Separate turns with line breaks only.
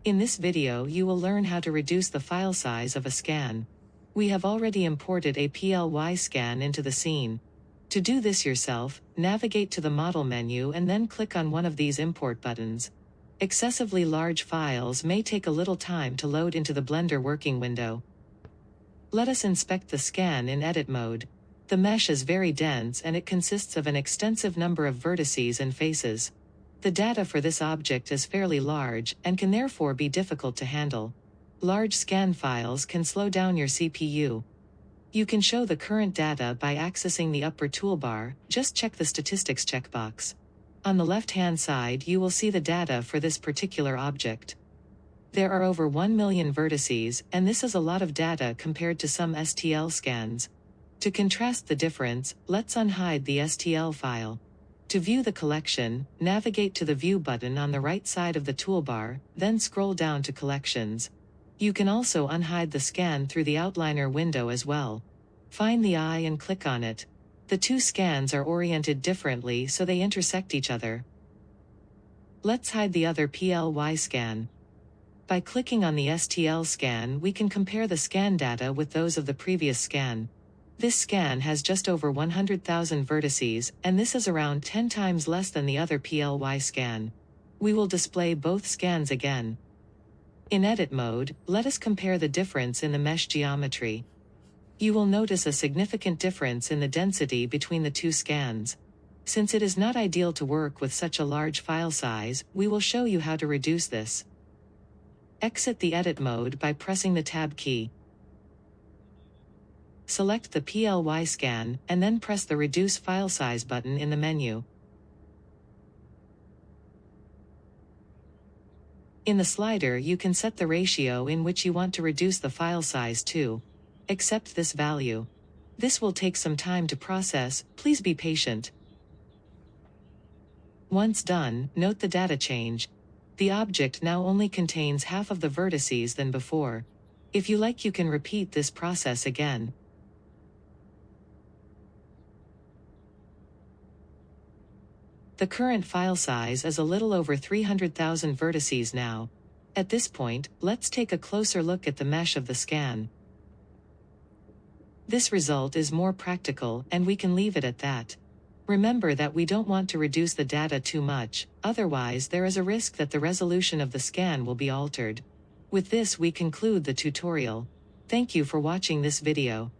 In this video you will learn how to reduce the file size of a scan. We have already imported a PLY scan into the scene. To do this yourself, navigate to the Model menu and then click on one of these import buttons. Excessively large files may take a little time to load into the Blender working window. Let us inspect the scan in edit mode. The mesh is very dense and it consists of an extensive number of vertices and faces. The data for this object is fairly large and can therefore be difficult to handle. Large scan files can slow down your CPU. You can show the current data by accessing the upper toolbar. Just check the statistics checkbox. On the left-hand side you will see the data for this particular object. There are over 1 million vertices, and this is a lot of data compared to some STL scans. To contrast the difference, let's unhide the STL file. To view the collection, navigate to the View button on the right side of the toolbar, then scroll down to Collections. You can also unhide the scan through the outliner window as well. Find the eye and click on it. The two scans are oriented differently so they intersect each other. Let's hide the other PLY scan. By clicking on the STL scan we can compare the scan data with those of the previous scan. This scan has just over 100,000 vertices, and this is around 10 times less than the other PLY scan. We will display both scans again. In edit mode, let us compare the difference in the mesh geometry. You will notice a significant difference in the density between the two scans. Since it is not ideal to work with such a large file size, we will show you how to reduce this. Exit the edit mode by pressing the Tab key. Select the PLY scan, and then press the Reduce File Size button in the menu. In the slider you can set the ratio in which you want to reduce the file size to. Accept this value. This will take some time to process, please be patient. Once done, note the data change. The object now only contains half of the vertices than before. If you like you can repeat this process again. The current file size is a little over 300,000 vertices now. At this point, let's take a closer look at the mesh of the scan. This result is more practical, and we can leave it at that. Remember that we don't want to reduce the data too much, otherwise there is a risk that the resolution of the scan will be altered. With this we conclude the tutorial. Thank you for watching this video.